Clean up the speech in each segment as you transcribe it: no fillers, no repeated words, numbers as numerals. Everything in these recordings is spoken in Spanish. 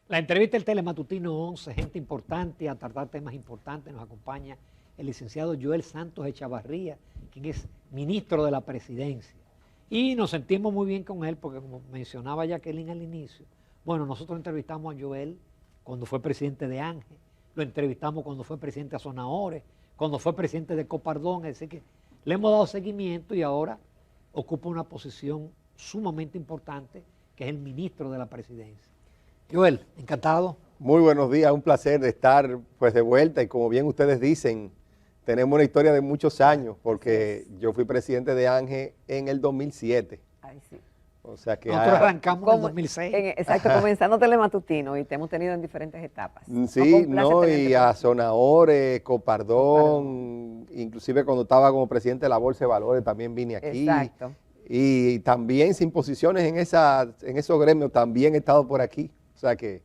La entrevista del Telematutino 11, gente importante, a tratar temas importantes, nos acompaña el licenciado Joel Santos Echavarría, quien es ministro de la Presidencia. Y nos sentimos muy bien con él porque, como mencionaba Jacqueline al inicio, bueno, nosotros entrevistamos a Joel cuando fue presidente de Ángel, lo entrevistamos cuando fue presidente de Zonaores, cuando fue presidente de Copardón, es decir que le hemos dado seguimiento y ahora ocupa una posición sumamente importante, que es el ministro de la Presidencia. Joel, encantado. Muy buenos días, un placer de estar pues de vuelta y como bien ustedes dicen, tenemos una historia de muchos años porque yo fui presidente de ANGE en el 2007. Ay, sí. O sea que nosotros arrancamos en el 2006. Exacto, comenzando Telematutino y te hemos tenido en diferentes etapas. Sí, no, y a Zonaores, Copardón, inclusive cuando estaba como presidente de la Bolsa de Valores también vine aquí. Exacto. Y también sin posiciones en esos gremios también he estado por aquí. O sea que...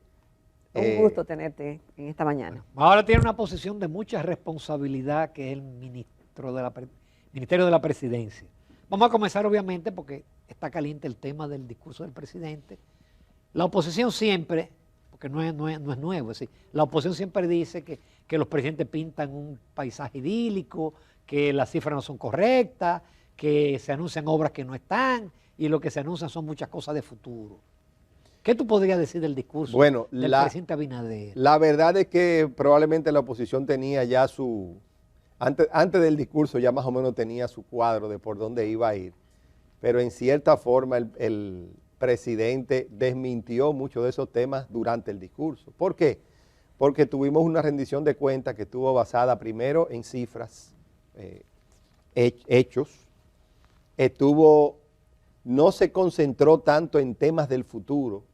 Un gusto tenerte en esta mañana. Bueno, ahora tiene una posición de mucha responsabilidad que es el Ministerio de la Presidencia. Vamos a comenzar obviamente porque está caliente el tema del discurso del presidente. La oposición siempre, porque no es nuevo, es decir, la oposición siempre dice que los presidentes pintan un paisaje idílico, que las cifras no son correctas, que se anuncian obras que no están y lo que se anuncian son muchas cosas de futuro. ¿Qué tú podrías decir del discurso del presidente Abinader? La verdad es que probablemente la oposición tenía ya antes del discurso ya más o menos tenía su cuadro de por dónde iba a ir, pero en cierta forma el presidente desmintió muchos de esos temas durante el discurso. ¿Por qué? Porque tuvimos una rendición de cuentas que estuvo basada primero en cifras, hechos, no se concentró tanto en temas del futuro,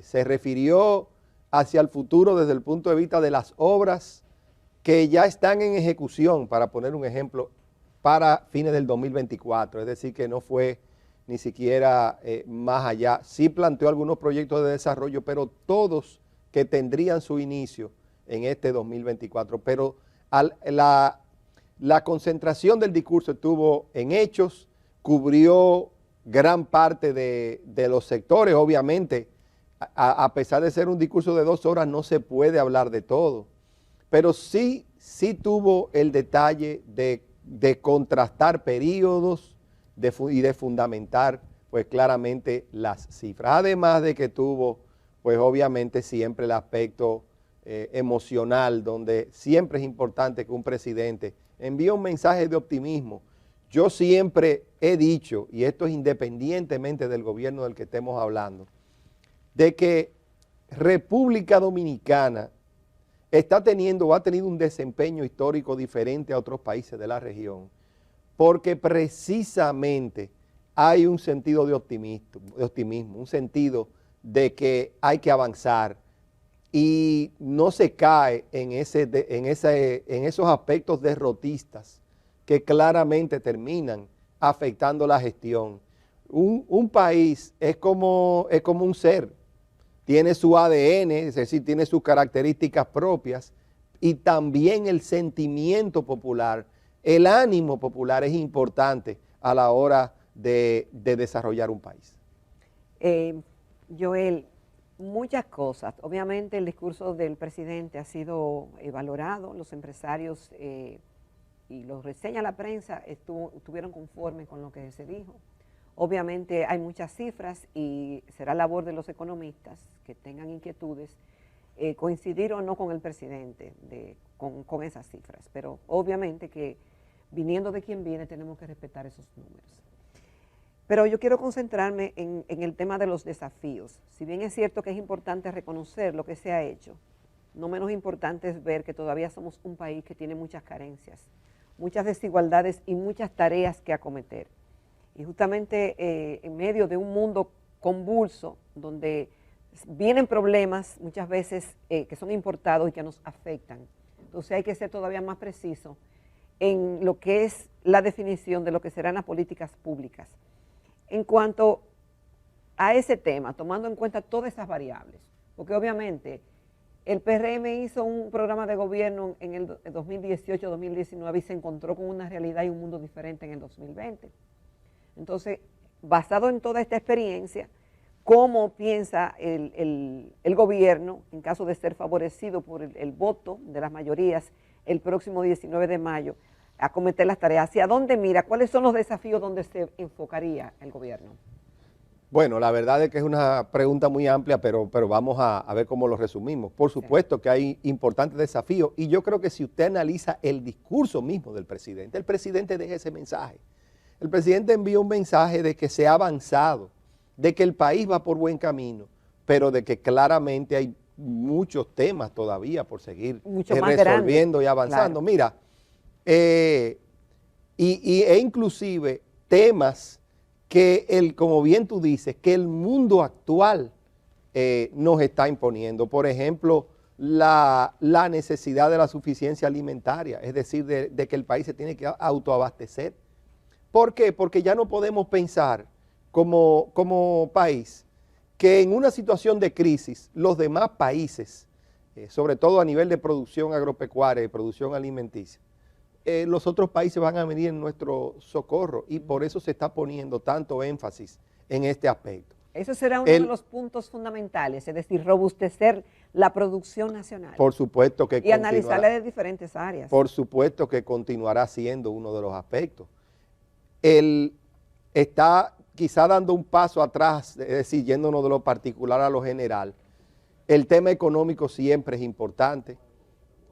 se refirió hacia el futuro desde el punto de vista de las obras que ya están en ejecución, para poner un ejemplo, para fines del 2024, es decir, que no fue ni siquiera más allá. Sí planteó algunos proyectos de desarrollo, pero todos que tendrían su inicio en este 2024. Pero la concentración del discurso estuvo en hechos, cubrió gran parte de los sectores, obviamente. A pesar de ser un discurso de 2 horas, no se puede hablar de todo, pero sí tuvo el detalle de contrastar periodos y de fundamentar pues claramente las cifras, además de que tuvo pues obviamente siempre el aspecto emocional, donde siempre es importante que un presidente envíe un mensaje de optimismo. Yo siempre he dicho, y esto es independientemente del gobierno del que estemos hablando, de que República Dominicana ha tenido un desempeño histórico diferente a otros países de la región, porque precisamente hay un sentido de optimismo, un sentido de que hay que avanzar y no se cae en esos aspectos derrotistas que claramente terminan afectando la gestión. Un país es como un ser. Tiene su ADN, es decir, tiene sus características propias y también el sentimiento popular, el ánimo popular es importante a la hora de desarrollar un país. Joel, muchas cosas. Obviamente el discurso del presidente ha sido valorado, los empresarios y lo reseña la prensa estuvieron conformes con lo que se dijo. Obviamente hay muchas cifras y será labor de los economistas que tengan inquietudes coincidir o no con el presidente con esas cifras, pero obviamente que viniendo de quien viene tenemos que respetar esos números. Pero yo quiero concentrarme en el tema de los desafíos. Si bien es cierto que es importante reconocer lo que se ha hecho, no menos importante es ver que todavía somos un país que tiene muchas carencias, muchas desigualdades y muchas tareas que acometer. Y justamente en medio de un mundo convulso, donde vienen problemas muchas veces que son importados y que nos afectan, entonces hay que ser todavía más preciso en lo que es la definición de lo que serán las políticas públicas. En cuanto a ese tema, tomando en cuenta todas esas variables, porque obviamente el PRM hizo un programa de gobierno en el 2018-2019 y se encontró con una realidad y un mundo diferente en el 2020. Entonces, basado en toda esta experiencia, cómo piensa el gobierno, en caso de ser favorecido por el voto de las mayorías el próximo 19 de mayo, acometer las tareas. ¿Hacia dónde mira? ¿Cuáles son los desafíos donde se enfocaría el gobierno? Bueno, la verdad es que es una pregunta muy amplia, pero vamos a ver cómo lo resumimos. Por supuesto que hay importantes desafíos y yo creo que si usted analiza el discurso mismo del presidente, el presidente deja ese mensaje. El presidente envía un mensaje de que se ha avanzado, de que el país va por buen camino, pero de que claramente hay muchos temas todavía por seguir resolviendo y avanzando. Claro. Mira, e inclusive temas que, como bien tú dices, que el mundo actual nos está imponiendo. Por ejemplo, la necesidad de la suficiencia alimentaria, es decir, de que el país se tiene que autoabastecer. ¿Por qué? Porque ya no podemos pensar como país que en una situación de crisis los demás países, sobre todo a nivel de producción agropecuaria y producción alimenticia, los otros países van a venir en nuestro socorro y por eso se está poniendo tanto énfasis en este aspecto. Eso será uno de los puntos fundamentales, es decir, robustecer la producción nacional. Por supuesto que y analizarla de diferentes áreas. Por supuesto que continuará siendo uno de los aspectos. Él está quizá dando un paso atrás, es decir, yéndonos de lo particular a lo general. El tema económico siempre es importante.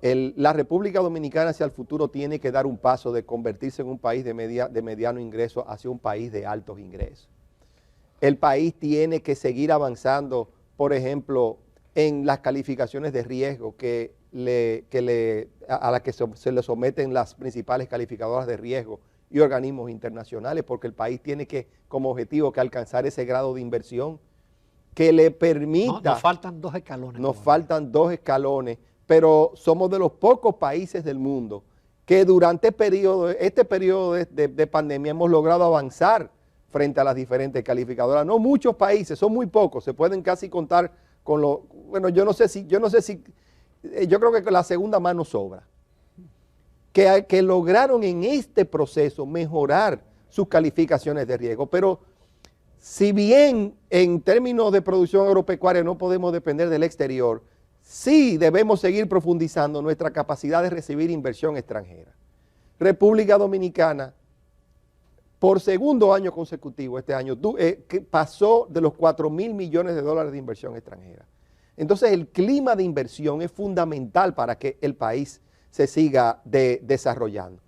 La República Dominicana hacia el futuro tiene que dar un paso de convertirse en un país de mediano ingreso hacia un país de altos ingresos. El país tiene que seguir avanzando, por ejemplo, en las calificaciones de riesgo a las que se le someten las principales calificadoras de riesgo y organismos internacionales, porque el país tiene que, como objetivo, que alcanzar ese grado de inversión que le permita... Nos faltan 2 escalones. Nos faltan 2 escalones, pero somos de los pocos países del mundo que durante este periodo de pandemia hemos logrado avanzar frente a las diferentes calificadoras. No muchos países, son muy pocos, se pueden casi contar con lo... Bueno, yo creo que la segunda mano sobra. Que lograron en este proceso mejorar sus calificaciones de riesgo, pero si bien en términos de producción agropecuaria no podemos depender del exterior, sí debemos seguir profundizando nuestra capacidad de recibir inversión extranjera. República Dominicana, por segundo año consecutivo este año, pasó de los 4.000 millones de dólares de inversión extranjera. Entonces el clima de inversión es fundamental para que el país se siga desarrollando.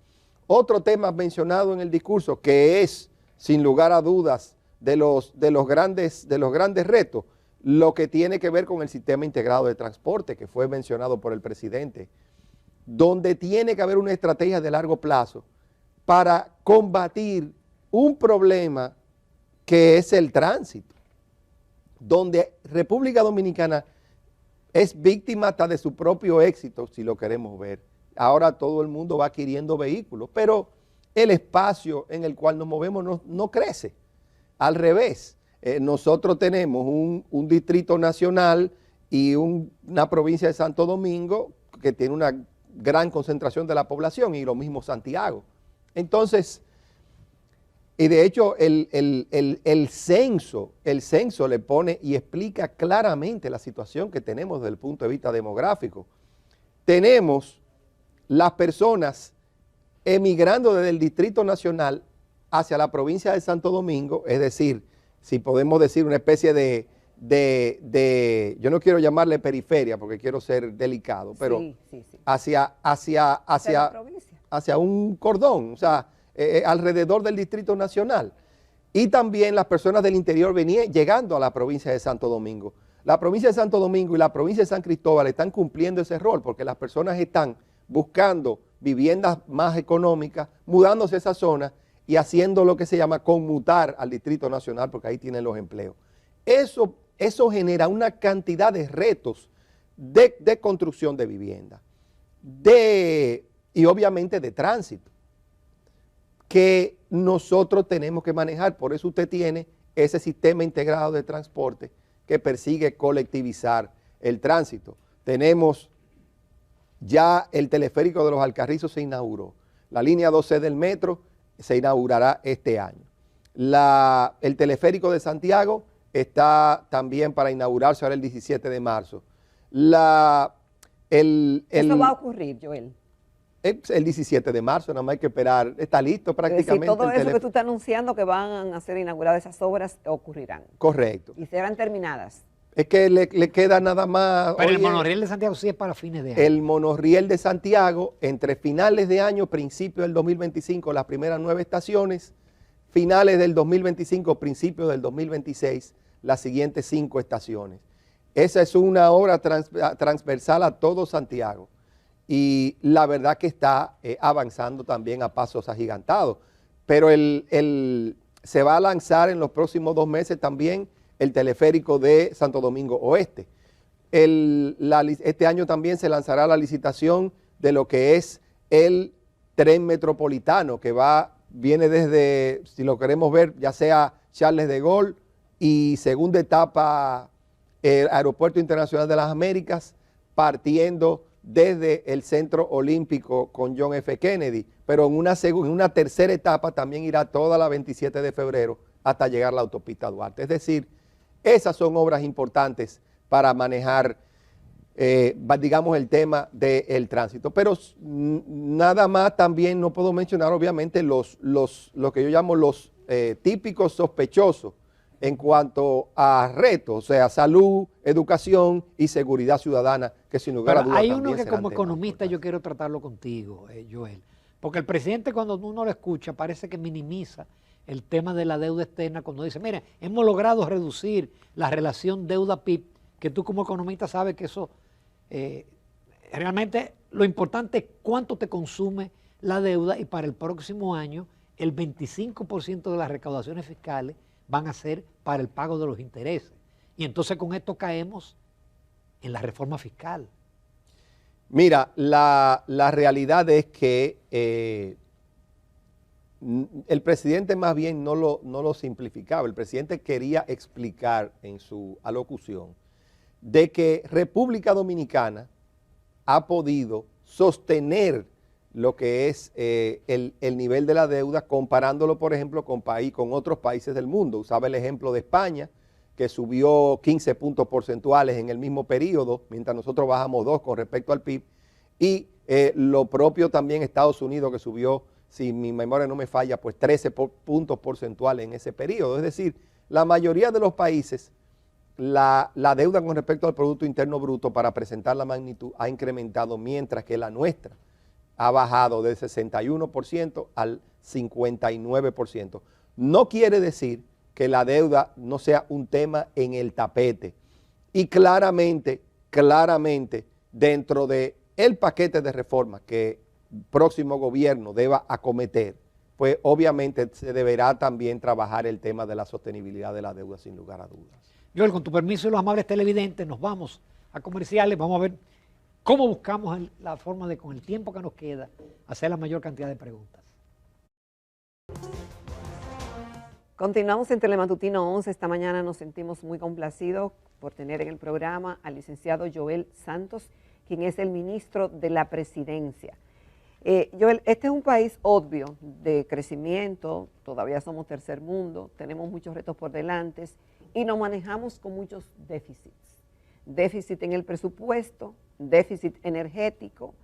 Otro tema mencionado en el discurso que es, sin lugar a dudas, de los grandes retos, lo que tiene que ver con el sistema integrado de transporte que fue mencionado por el presidente, donde tiene que haber una estrategia de largo plazo para combatir un problema que es el tránsito, donde República Dominicana es víctima hasta de su propio éxito, si lo queremos ver. Ahora todo el mundo va adquiriendo vehículos, pero el espacio en el cual nos movemos no crece. Al revés, nosotros tenemos un distrito nacional y una provincia de Santo Domingo que tiene una gran concentración de la población y lo mismo Santiago. Entonces, y de hecho el censo le pone y explica claramente la situación que tenemos desde el punto de vista demográfico. Tenemos las personas emigrando desde el Distrito Nacional hacia la provincia de Santo Domingo, es decir, si podemos decir una especie yo no quiero llamarle periferia porque quiero ser delicado, pero sí. hacia un cordón, o sea, alrededor del Distrito Nacional. Y también las personas del interior venían llegando a la provincia de Santo Domingo. La provincia de Santo Domingo y la provincia de San Cristóbal están cumpliendo ese rol porque las personas están buscando viviendas más económicas, mudándose a esa zona y haciendo lo que se llama conmutar al Distrito Nacional porque ahí tienen los empleos. Eso genera una cantidad de retos de construcción de vivienda y obviamente de tránsito que nosotros tenemos que manejar. Por eso usted tiene ese sistema integrado de transporte que persigue colectivizar el tránsito. Tenemos ya el teleférico de los Alcarrizos se inauguró. La línea 12 del metro se inaugurará este año. El teleférico de Santiago está también para inaugurarse ahora el 17 de marzo. ¿Eso va a ocurrir, Joel? El 17 de marzo, nada más hay que esperar, está listo prácticamente. Es decir, todo eso que tú estás anunciando que van a ser inauguradas esas obras ocurrirán. Correcto. Y serán terminadas. Es que le queda nada más... Pero el monorriel de Santiago sí es para fines de año. El monorriel de Santiago, entre finales de año, principios del 2025, las primeras 9 estaciones, finales del 2025, principios del 2026, las siguientes 5 estaciones. Esa es una obra transversal a todo Santiago. Y la verdad que está avanzando también a pasos agigantados. Pero se va a lanzar en los próximos 2 meses también el teleférico de Santo Domingo Oeste. Este año también se lanzará la licitación de lo que es el tren metropolitano, que viene desde, si lo queremos ver, ya sea Charles de Gaulle y segunda etapa, el Aeropuerto Internacional de las Américas, partiendo desde el Centro Olímpico con John F. Kennedy, pero en una tercera etapa también irá toda la 27 de febrero hasta llegar a la autopista Duarte. Es decir, esas son obras importantes para manejar, digamos, el tema del tránsito. Pero nada más también no puedo mencionar, obviamente, lo que yo llamo los típicos sospechosos en cuanto a retos, o sea, salud, educación y seguridad ciudadana, que sin lugar a dudas hay también uno que serán como temas economista yo importantes. quiero tratarlo contigo, Joel, porque el presidente cuando uno lo escucha parece que minimiza el tema de la deuda externa cuando dice, mira, hemos logrado reducir la relación deuda-PIB, que tú como economista sabes que eso realmente lo importante es cuánto te consume la deuda y para el próximo año el 25% de las recaudaciones fiscales van a ser para el pago de los intereses. Y entonces con esto caemos en la reforma fiscal. Mira, la realidad es que el presidente más bien no lo simplificaba. El presidente quería explicar en su alocución de que República Dominicana ha podido sostener lo que es el nivel de la deuda, comparándolo, por ejemplo, con otros países del mundo. Usaba el ejemplo de España, que subió 15 puntos porcentuales en el mismo periodo, mientras nosotros bajamos 2 con respecto al PIB, y lo propio también Estados Unidos, que subió, si mi memoria no me falla, pues 13 puntos porcentuales en ese periodo. Es decir, la mayoría de los países, la deuda con respecto al Producto Interno Bruto, para presentar la magnitud, ha incrementado, mientras que la nuestra ha bajado del 61% al 59%. No quiere decir que la deuda no sea un tema en el tapete. Y claramente, dentro del paquete de reformas que el próximo gobierno deba acometer, pues obviamente se deberá también trabajar el tema de la sostenibilidad de la deuda, sin lugar a dudas. Joel, con tu permiso y los amables televidentes, nos vamos a comerciales, vamos a ver cómo buscamos la forma de, con el tiempo que nos queda, hacer la mayor cantidad de preguntas. Continuamos en Telematutino 11. Esta mañana nos sentimos muy complacidos por tener en el programa al licenciado Joel Santos, quien es el ministro de la Presidencia. Joel, este es un país obvio de crecimiento, todavía somos tercer mundo, tenemos muchos retos por delante y nos manejamos con muchos déficits. Déficit en el presupuesto, déficit energético,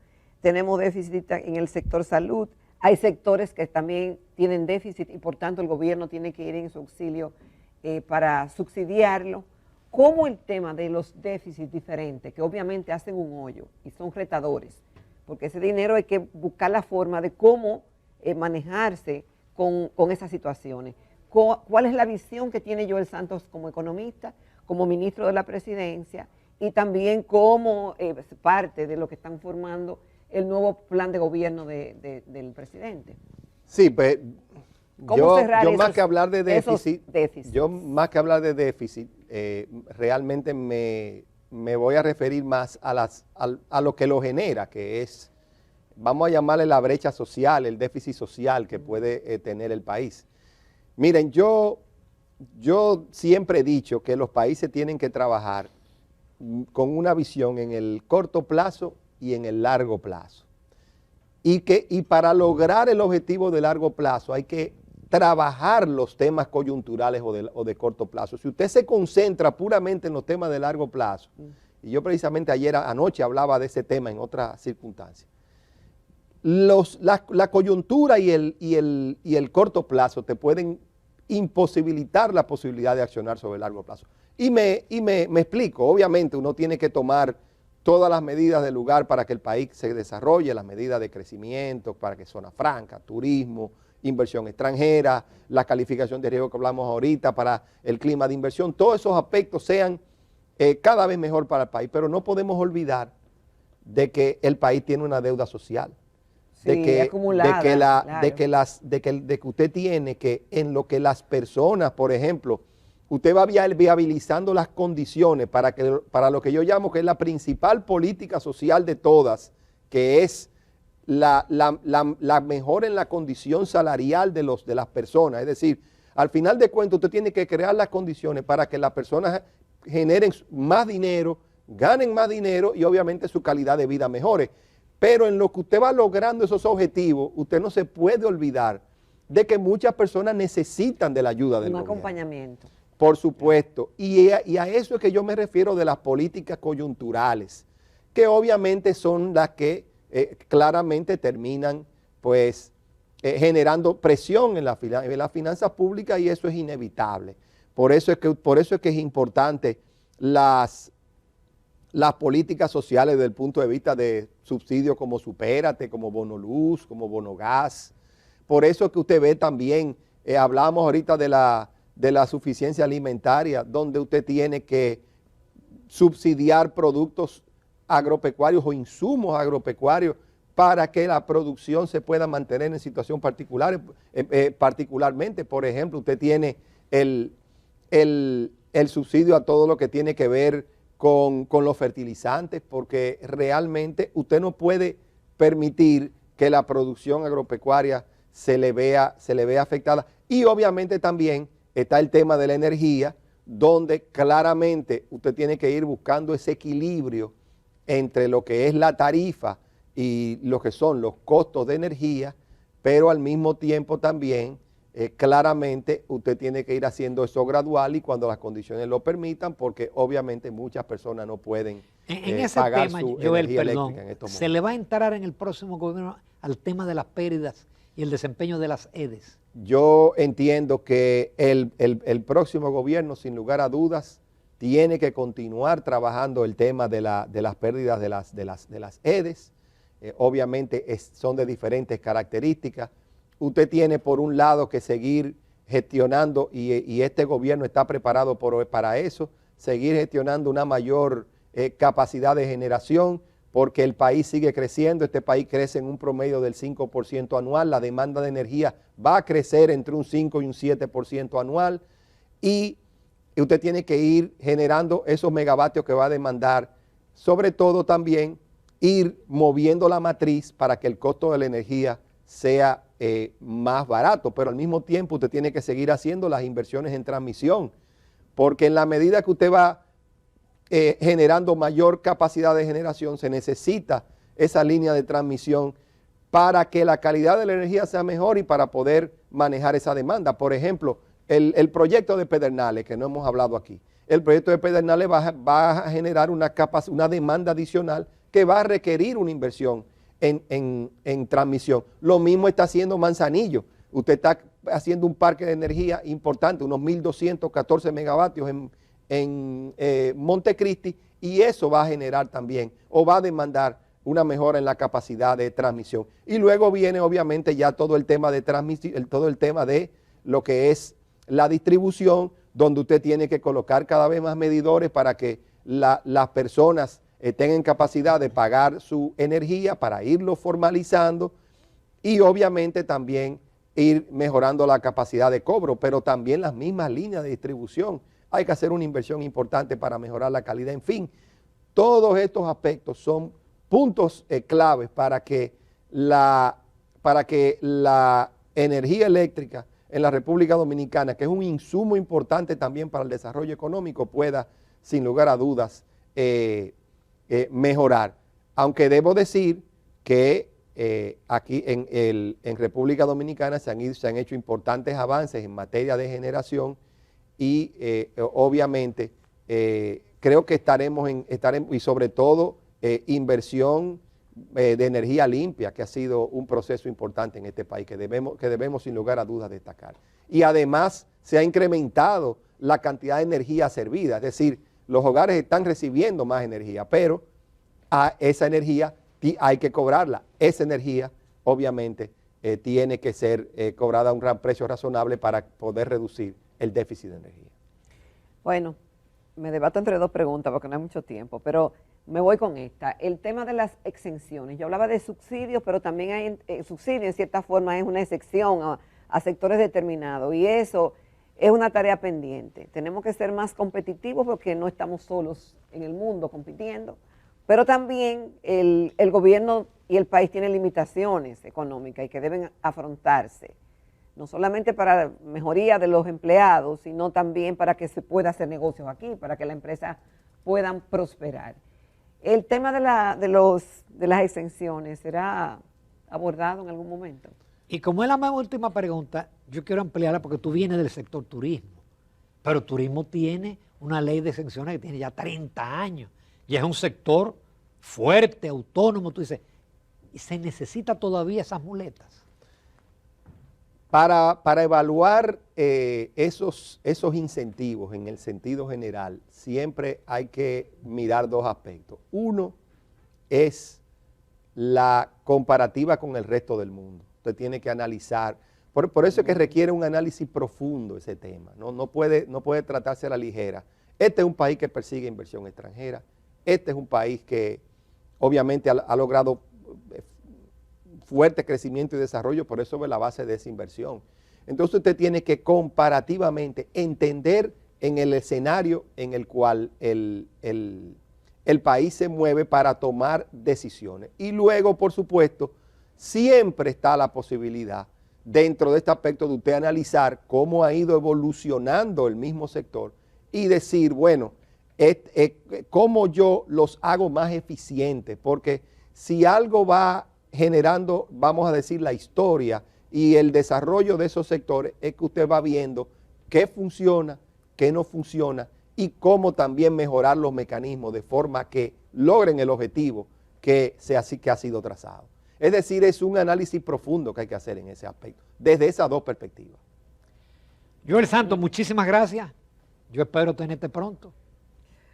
tenemos déficit en el sector salud, hay sectores que también tienen déficit y por tanto el gobierno tiene que ir en su auxilio para subsidiarlo. ¿Cómo el tema de los déficits diferentes, que obviamente hacen un hoyo y son retadores, porque ese dinero hay que buscar la forma de cómo manejarse con esas situaciones? ¿Cuál es la visión que tiene Joel Santos como economista, como ministro de la Presidencia y también como parte de lo que están formando el nuevo plan de gobierno del presidente? Sí, pues yo más que hablar de déficit, realmente me voy a referir más a lo que lo genera, que es, vamos a llamarle la brecha social, el déficit social que puede tener el país. Miren, yo siempre he dicho que los países tienen que trabajar con una visión en el corto plazo y en el largo plazo. Y para lograr el objetivo de largo plazo hay que trabajar los temas coyunturales o de corto plazo. Si usted se concentra puramente en los temas de largo plazo, y yo precisamente anoche hablaba de ese tema en otras circunstancias, la coyuntura y el corto plazo te pueden imposibilitar la posibilidad de accionar sobre el largo plazo. Y me explico, obviamente uno tiene que tomar todas las medidas del lugar para que el país se desarrolle, las medidas de crecimiento, para que zona franca, turismo, inversión extranjera, la calificación de riesgo que hablamos ahorita, para el clima de inversión, todos esos aspectos sean cada vez mejor para el país, pero no podemos olvidar de que el país tiene una deuda social. Sí, acumulada, de que usted tiene que, en lo que las personas, por ejemplo, usted va viabilizando las condiciones para lo que yo llamo que es la principal política social de todas, que es la mejora en la condición salarial de las personas. Es decir, al final de cuentas usted tiene que crear las condiciones para que las personas generen más dinero, ganen más dinero y obviamente su calidad de vida mejore. Pero en lo que usted va logrando esos objetivos, usted no se puede olvidar de que muchas personas necesitan de la ayuda del gobierno. Un acompañamiento. Por supuesto. Y a eso es que yo me refiero de las políticas coyunturales, que obviamente son las que claramente terminan pues generando presión en las finanzas públicas, y eso es inevitable. Por eso es que es importante las políticas sociales desde el punto de vista de subsidios como Supérate, como Bono Luz, como Bono Gas. Por eso es que usted ve también, hablamos ahorita de la suficiencia alimentaria, donde usted tiene que subsidiar productos agropecuarios o insumos agropecuarios para que la producción se pueda mantener en situación particular. Particularmente, por ejemplo, usted tiene el subsidio a todo lo que tiene que ver con los fertilizantes, porque realmente usted no puede permitir que la producción agropecuaria se le vea afectada. Y obviamente también está el tema de la energía, donde claramente usted tiene que ir buscando ese equilibrio entre lo que es la tarifa y lo que son los costos de energía, pero al mismo tiempo también claramente usted tiene que ir haciendo eso gradual y cuando las condiciones lo permitan, porque obviamente muchas personas no pueden pagar tema, su Joel, energía perdón, eléctrica en estos momentos. ¿se le va a entrar en el próximo gobierno al tema de las pérdidas y el desempeño de las EDES? Yo entiendo que el próximo gobierno, sin lugar a dudas, tiene que continuar trabajando el tema de las pérdidas de las EDES. Obviamente son de diferentes características. Usted tiene por un lado que seguir gestionando, y este gobierno está preparado para eso, seguir gestionando una mayor capacidad de generación, porque el país sigue creciendo. Este país crece en un promedio del 5% anual, la demanda de energía va a crecer entre un 5 y un 7% anual, y usted tiene que ir generando esos megavatios que va a demandar, sobre todo también ir moviendo la matriz para que el costo de la energía sea más barato, pero al mismo tiempo usted tiene que seguir haciendo las inversiones en transmisión, porque en la medida que usted va generando mayor capacidad de generación, se necesita esa línea de transmisión para que la calidad de la energía sea mejor y para poder manejar esa demanda. Por ejemplo, el proyecto de Pedernales, que no hemos hablado aquí, el proyecto de Pedernales va a generar una demanda adicional que va a requerir una inversión en transmisión. Lo mismo está haciendo Manzanillo. Usted está haciendo un parque de energía importante, unos 1.214 megavatios en Montecristi, y eso va a generar también, o va a demandar una mejora en la capacidad de transmisión. Y luego viene obviamente ya todo el tema de transmisión, todo el tema de lo que es la distribución, donde usted tiene que colocar cada vez más medidores para que las personas tengan capacidad de pagar su energía, para irlo formalizando, y obviamente también ir mejorando la capacidad de cobro, pero también las mismas líneas de distribución. Hay que hacer una inversión importante para mejorar la calidad. En fin, todos estos aspectos son puntos claves para que la energía eléctrica en la República Dominicana, que es un insumo importante también para el desarrollo económico, pueda, sin lugar a dudas, mejorar. Aunque debo decir que aquí en República Dominicana se han hecho importantes avances en materia de generación y obviamente creo que estaremos y sobre todo inversión de energía limpia, que ha sido un proceso importante en este país, que debemos sin lugar a dudas destacar. Y además se ha incrementado la cantidad de energía servida, es decir, los hogares están recibiendo más energía, pero a esa energía hay que cobrarla. Esa energía, obviamente, tiene que ser cobrada a un gran precio razonable para poder reducir el déficit de energía. Bueno, me debato entre dos preguntas porque no hay mucho tiempo, pero me voy con esta. El tema de las exenciones. Yo hablaba de subsidios, pero también hay subsidios, en cierta forma, es una excepción a sectores determinados. Y eso es una tarea pendiente. Tenemos que ser más competitivos porque no estamos solos en el mundo compitiendo, pero también el gobierno y el país tienen limitaciones económicas y que deben afrontarse, no solamente para mejoría de los empleados, sino también para que se pueda hacer negocios aquí, para que las empresas puedan prosperar. El tema de las exenciones será abordado en algún momento. Y como es la más última pregunta, yo quiero ampliarla porque tú vienes del sector turismo, pero turismo tiene una ley de exenciones que tiene ya 30 años y es un sector fuerte, autónomo, tú dices, y se necesita todavía esas muletas. Para evaluar esos incentivos en el sentido general, siempre hay que mirar dos aspectos. Uno es la comparativa con el resto del mundo. Usted tiene que analizar, por eso es que requiere un análisis profundo ese tema, no puede tratarse a la ligera. Este es un país que persigue inversión extranjera, este es un país que obviamente ha logrado fuerte crecimiento y desarrollo, por eso es la base de esa inversión. Entonces usted tiene que comparativamente entender en el escenario en el cual el país se mueve para tomar decisiones. Y luego, por supuesto, siempre está la posibilidad, dentro de este aspecto, de usted analizar cómo ha ido evolucionando el mismo sector y decir, bueno, cómo yo los hago más eficientes, porque si algo va generando, vamos a decir, la historia y el desarrollo de esos sectores, es que usted va viendo qué funciona, qué no funciona y cómo también mejorar los mecanismos de forma que logren el objetivo que ha sido trazado. Es decir, es un análisis profundo que hay que hacer en ese aspecto, desde esas dos perspectivas. Joel Santos, muchísimas gracias. Yo espero tenerte pronto,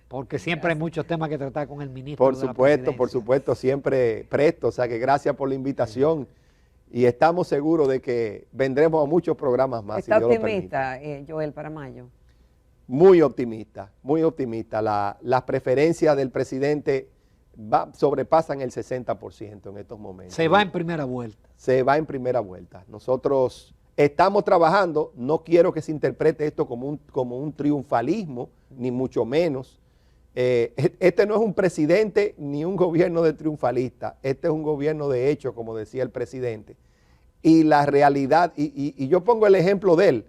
porque siempre hay muchos temas que tratar con el ministro. Por supuesto, siempre presto. O sea que gracias por la invitación y estamos seguros de que vendremos a muchos programas más. ¿Está optimista, Joel, para mayo? Muy optimista, muy optimista. Las preferencias del presidente sobrepasan el 60% en estos momentos. Se va en primera vuelta. Se va en primera vuelta. Nosotros estamos trabajando, no quiero que se interprete esto como un triunfalismo, ni mucho menos. Este no es un presidente ni un gobierno de triunfalista, este es un gobierno de hecho, como decía el presidente. Y la realidad, y yo pongo el ejemplo de él,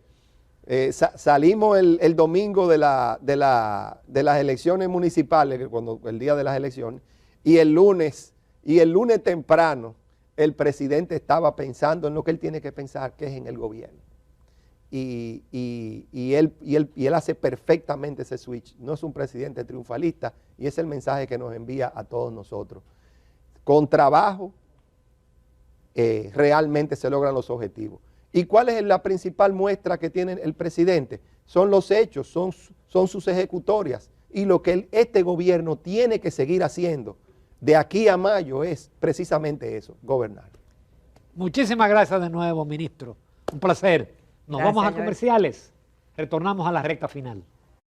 salimos el domingo de las elecciones municipales, el día de las elecciones, y el lunes temprano el presidente estaba pensando en lo que él tiene que pensar, que es en el gobierno. Y él hace perfectamente ese switch. No es un presidente triunfalista y es el mensaje que nos envía a todos nosotros. Con trabajo realmente se logran los objetivos. ¿Y cuál es la principal muestra que tiene el presidente? Son los hechos, son sus ejecutorias. Y lo que este gobierno tiene que seguir haciendo de aquí a mayo es precisamente eso, gobernar. Muchísimas gracias de nuevo, ministro. Un placer. Nos vamos a comerciales. Retornamos a la recta final.